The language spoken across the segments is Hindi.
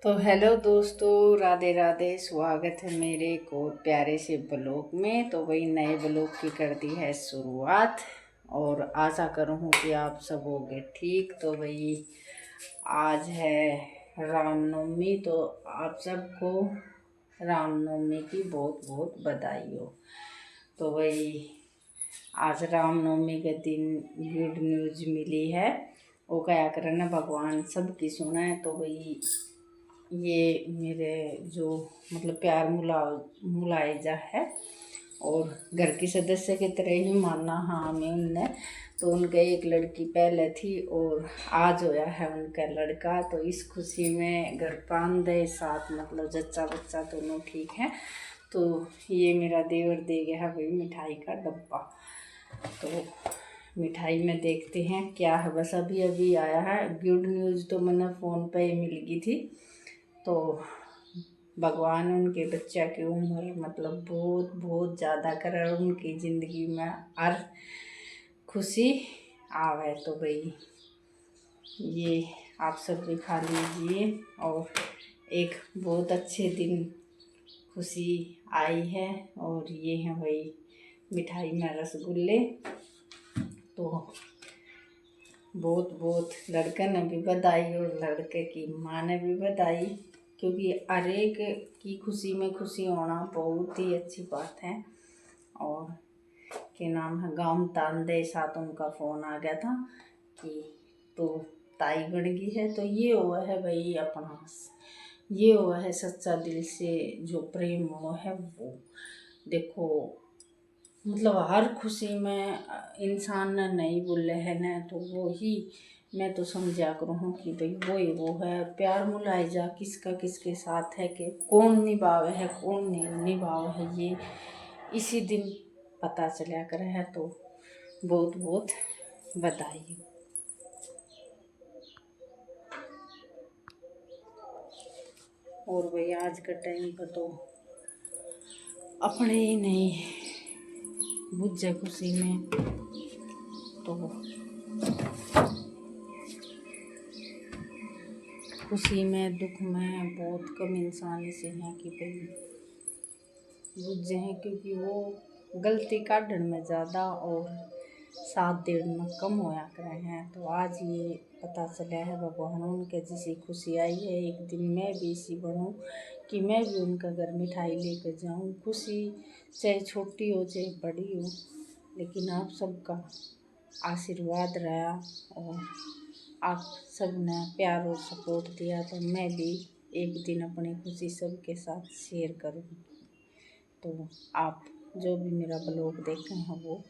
तो हेलो दोस्तों, राधे राधे। स्वागत है मेरे को प्यारे से ब्लॉग में। तो वही नए ब्लॉग की कर दी है शुरुआत और आशा करूँ कि आप सब होगे ठीक। तो वही आज है रामनवमी, तो आप सबको रामनवमी की बहुत बहुत बधाई हो। तो वही आज रामनवमी के दिन गुड न्यूज मिली है। वो क्या करना, भगवान सबकी सुना है। तो वही ये मेरे जो मतलब प्यार मुलायजा है और घर की सदस्य की तरह ही मानना हाँ हमें उनने। तो उनके एक लड़की पहले थी और आज होया है उनका लड़का। तो इस खुशी में घर पांदे साथ मतलब जच्चा बच्चा दोनों ठीक है। तो ये मेरा देवर दे गया है भाई मिठाई का डब्बा। तो मिठाई में देखते हैं क्या है। बस अभी अभी आया है। गुड न्यूज़ तो मैंने फ़ोन पे ही मिल गई थी। तो भगवान उनके बच्चा की उम्र मतलब बहुत बहुत ज़्यादा करे, उनकी ज़िंदगी में हर खुशी आवे। तो भाई ये आप सब भी खा लीजिए। और एक बहुत अच्छे दिन खुशी आई है और ये हैं भाई मिठाई में रसगुल्ले। तो बहुत बहुत लड़के ने भी बधाई और लड़के की माँ ने भी बधाई, क्योंकि हर एक की खुशी में खुशी होना बहुत ही अच्छी बात है। और के नाम है गाँव तांदे साथ उनका फ़ोन आ गया था कि तो ताई बन गई है। तो ये हुआ है भाई अपना, ये हुआ है सच्चा दिल से जो प्रेम हुआ है वो। देखो मतलब हर खुशी में इंसान ने नहीं बोले है ना, तो वो ही मैं तो समझा करूँ कि भाई वो है प्यार मुलायजा किसका किसके साथ है कि कौन निभावे है कौन नहीं निभावे है, ये इसी दिन पता चला कर है। तो बहुत बहुत बधाई। और भाई आज का टाइम पर तो अपने ही नहीं बुझे खुशी में। तो खुशी में दुख में बहुत कम इंसान ऐसे हैं कि भाई बुझे हैं, क्योंकि वो गलती काटने में ज़्यादा और साथ देने में कम होया करे हैं। तो आज ये पता चला है भगवान उनके जैसी खुशी आई है। एक दिन मैं भी इसी बनूं कि मैं भी उनका घर मिठाई लेकर जाऊं। खुशी चाहे छोटी हो चाहे बड़ी हो, लेकिन आप सबका आशीर्वाद रहा और आप सब ने प्यार और सपोर्ट दिया। तो मैं भी एक दिन अपनी खुशी सबके साथ शेयर करूँगी। तो आप जो भी मेरा ब्लॉग देखे हैं वो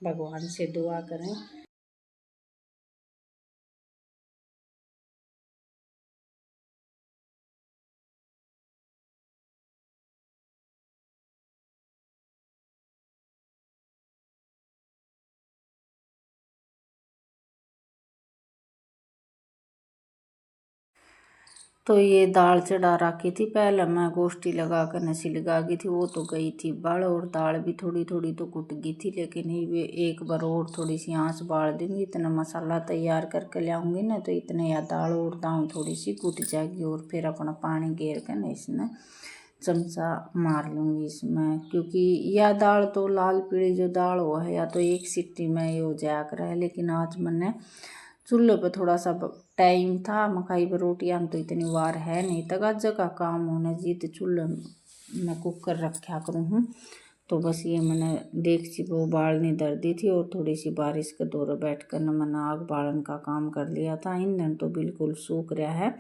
भगवान से दुआ करें। तो ये दाल चढ़ा रखी थी पहले, मैं गोश्ती लगा कर नसी लगा गई थी, वो तो गई थी बाल और दाल भी थोड़ी थोड़ी तो कुट गई थी। लेकिन ये एक बार और थोड़ी सी आँच बाल दूँगी, इतना मसाला तैयार करके लाऊंगी ना तो इतने या दाल और दाल थोड़ी सी कुट जाएगी। और फिर अपना पानी घेर कर ना इसमें चमचा मार लूँगी इसमें, क्योंकि यह दाल तो लाल पीली जो दाल हो है या तो एक सीटी में ये हो जाया कर है। लेकिन आज मैंने चूल्हे पे थोड़ा सा टाइम था, मकाई पर रोटियां तो इतनी वार है नहीं, तगाजा का काम होने जी तो चूल्हे में कुकर रखा करूँ हूँ। तो बस ये मैंने डेगची वो बालनी दर दी थी और थोड़ी सी बारिश के दौरे बैठ कर न मैंने आग बालन का काम कर लिया था। ईंधन तो बिल्कुल सूख रहा है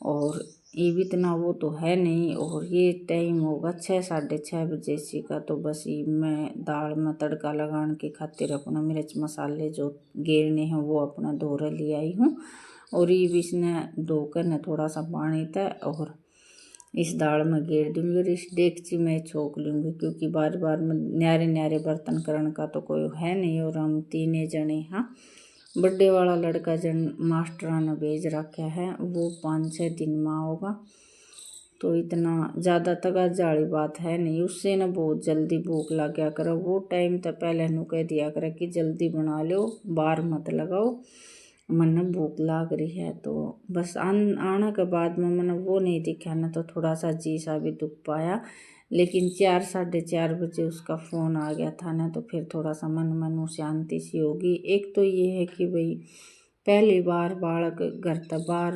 और ये भी इतना वो तो है नहीं। और ये टाइम होगा 6-6:30 सी का। तो बस ये मैं दाल में तड़का लगाने के खातिर अपना मिर्च मसाले जो गेरने हैं वो अपना धोरे ले आई हूँ। और ये भी इसने धोकर न थोड़ा सा पानी था और इस दाल में गेर दूँगी और इस डेगची में छोंक लूँगी, क्योंकि बार बार में न्यारे न्यारे बर्तन करने का तो कोई है नहीं। और हम तीन जने हाँ, बर्थडे वाला लड़का जन मास्टरा ने भेज रखा है, वो 5-6 दिन में होगा। तो इतना ज़्यादा तगाजा वाली बात है नहीं, उससे ना बहुत जल्दी भूख लग गया करो। वो टाइम तो पहले नू कह दिया करे कि जल्दी बना लो, बार मत लगाओ। मन भूख लाग रही है। तो बस आने के बाद में मैंने वो नहीं दिखा ना, तो थोड़ा सा जी सा भी दुख पाया। लेकिन 4 साढ़े 4 बजे उसका फ़ोन आ गया था ना, तो फिर थोड़ा सा मन शांति सी होगी। एक तो ये है कि भाई पहली बार बालक घर तक बाहर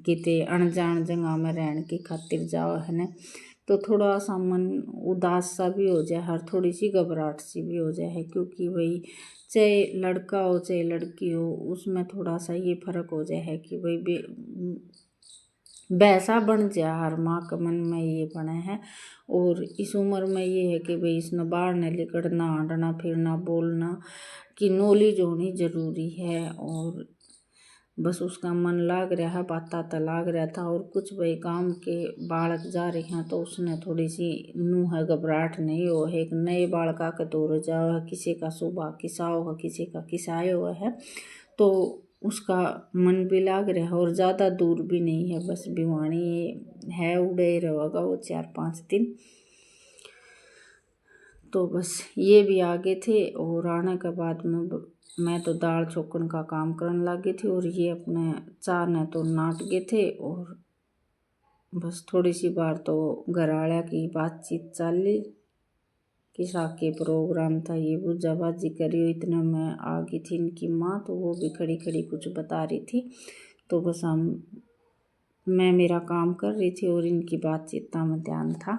किते अनजान जगह में रहने की खातिर जाओ है ना, तो थोड़ा सा मन उदास सा भी हो जाए, हर थोड़ी सी घबराहट सी भी हो जाए है। क्योंकि भाई चाहे लड़का हो चाहे लड़की हो, उसमें थोड़ा सा ये फ़र्क हो जाए है कि भाई वैसा बन जाए, हर माँ के मन में ये बने है। और इस उम्र में ये है कि भाई इसने बाहर न निकलना, हटना फिरना, बोलना की नॉलेज होनी ज़रूरी है। और बस उसका मन लाग रहा है, बाता लाग रहा था। और कुछ भाई काम के बालक जा रहे हैं, तो उसने थोड़ी सी नूह है घबराहट नहीं हो है। एक नए बालका के दौर जाओ है, किसी का सुबह किसाओ है, किसी का किसाए हुआ है, तो उसका मन भी लाग रहा है। और ज़्यादा दूर भी नहीं है, बस भिवानी है, उड़े रहेगा वो 4-5 दिन। तो बस ये भी आगे थे। और आने के बाद में मैं तो दाल चोकन का काम करने लगी थी, और ये अपने चाह ने तो नाट गए थे। और बस थोड़ी सी बार तो घर आया की बातचीत चली, किसा के प्रोग्राम था, ये बुझाबाजी करी। इतना मैं आ गई थी इनकी माँ, तो वो भी खड़ी खड़ी कुछ बता रही थी। तो बस मैं मेरा काम कर रही थी और इनकी बातचीत में ध्यान था।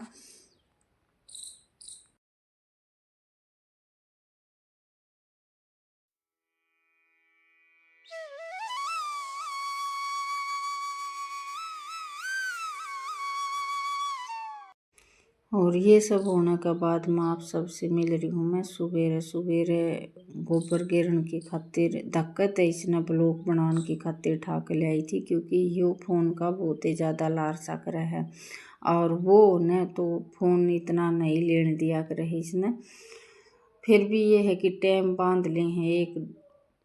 और ये सब होने के बाद मैं आप सबसे मिल रही हूँ। मैं सवेरे सवेरे गोबर गिरन की खातिर दिक्कत है, इसने ब्लॉग बनाने की खातिर ठाक ले आई थी। क्योंकि यो फ़ोन का बहुत ही ज़्यादा लालसा करे है, और वो ने तो फ़ोन इतना नहीं लेने दिया करे इसने। फिर भी ये है कि टाइम बांध ले हैं, एक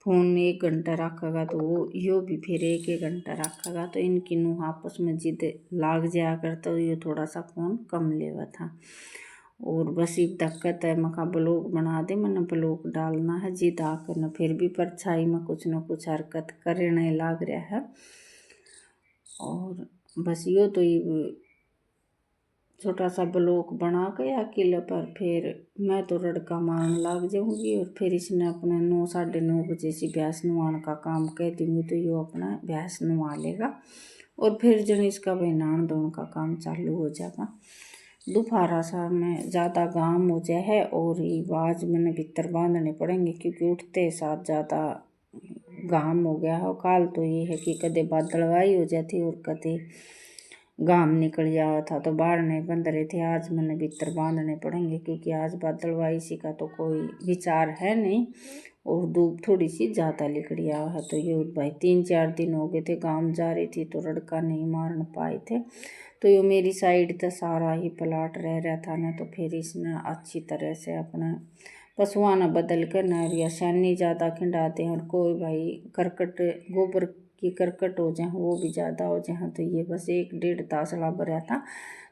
फ़ोन 1 घंटा रखेगा तो वो यो भी फिर 1-1 घंटा रखेगा। तो इनकी नूह आपस में जिद लाग जाया करता, तो ये थोड़ा सा फ़ोन कम लेवा था। और बस ये दिक्कत है, मका ब्लॉग बना दे, मैंने ब्लॉग डालना है, जिद आकर न फिर भी परछाई में कुछ न कुछ हरकत करने लाग रहा है। और बस यो तो ये छोटा सा ब्लॉक बना के अकेले पर फिर मैं तो रड़का मारने लग जाऊंगी। और फिर इसने अपने 9-9:30 बजे से भैंस नुआने का काम कह दूंगी, तो ये अपना भैंस नुआ लेगा। और फिर जन इसका भाई नहान धोने का काम चालू हो जाएगा। दोपहरा सा में ज़्यादा घाम हो जाए है, और ये बाज मैंने भीतर बांधने पड़ेंगे, क्योंकि उठते साथ ज़्यादा घाम हो गया है। काल तो ये है कि कदे बादलवाई हो जाती और कदे घाम निकल जावा था, तो बाहर नहीं बंद रहे थे। आज मैंने भीतर बांधने पड़ेंगे, क्योंकि आज बादलवाई सी का तो कोई विचार है नहीं, और धूप थोड़ी सी ज़्यादा निकल आवा है। तो ये भाई 3-4 दिन हो गए थे गांव जा रही थी, तो रड़का नहीं मारने पाए थे। तो ये मेरी साइड तो सारा ही प्लाट रह रहा था ना, तो फिर इसने अच्छी तरह से अपना पशुओं ने बदल कर न या सैनी ज़्यादा खिंडाते हैं। और कोई भाई करकट गोबर की करकट हो जाए, वो भी ज़्यादा हो जाए, तो ये बस 1-1.5 तासला भरा था।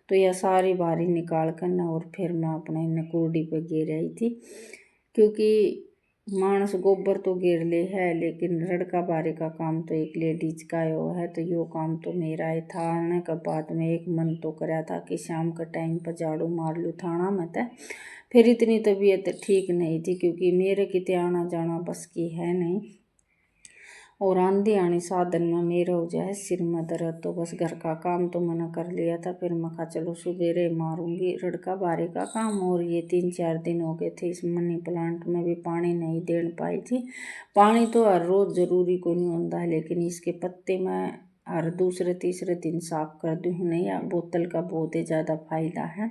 तो यह सारी बारी निकाल कर न, और फिर मैं अपने इन्हें कूड़ी पे गिर आई थी। क्योंकि मानस गोबर तो गिर ले है, लेकिन रड़का बारी का काम तो एक लेडीज का हो है। तो यो काम तो मेरा ही था। आने के बाद में एक मन तो कराया था कि शाम के टाइम पर झाड़ू मार लूँ थाना में तो। फिर इतनी तबीयत ठीक नहीं थी, क्योंकि मेरे कितने आना जाना बस की है नहीं, और आंधी आनी साधन में मेरा हो जाए सिर में दर्द। तो बस घर का काम तो मैंने कर लिया था। फिर मैं कहा चलो सुबेरे मारूंगी रड़का बारी का काम। और ये 3-4 दिन हो गए थे इस मनी प्लांट में भी पानी नहीं दे पाई थी। पानी तो हर रोज़ ज़रूरी को नहीं होता है, लेकिन इसके पत्ते मैं हर दूसरे-तीसरे दिन साफ कर दूँ नहीं, या बोतल का बहुत ही ज़्यादा फायदा है।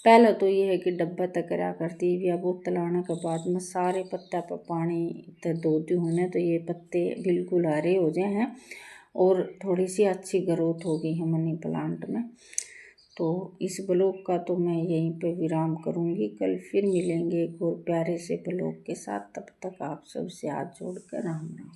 पहले तो ये है कि डब्बा तक करा करती, या बोतल आने के बाद में सारे पत्ता पर पानी तक धोती हूँ ना, तो ये पत्ते बिल्कुल हरे हो जाए हैं, और थोड़ी सी अच्छी ग्रोथ हो गई है मनी प्लांट में। तो इस ब्लॉग का तो मैं यहीं पे विराम करूँगी। कल फिर मिलेंगे एक और प्यारे से ब्लॉग के साथ। तब तक आप सबसे हाथ जोड़ कर राम राम।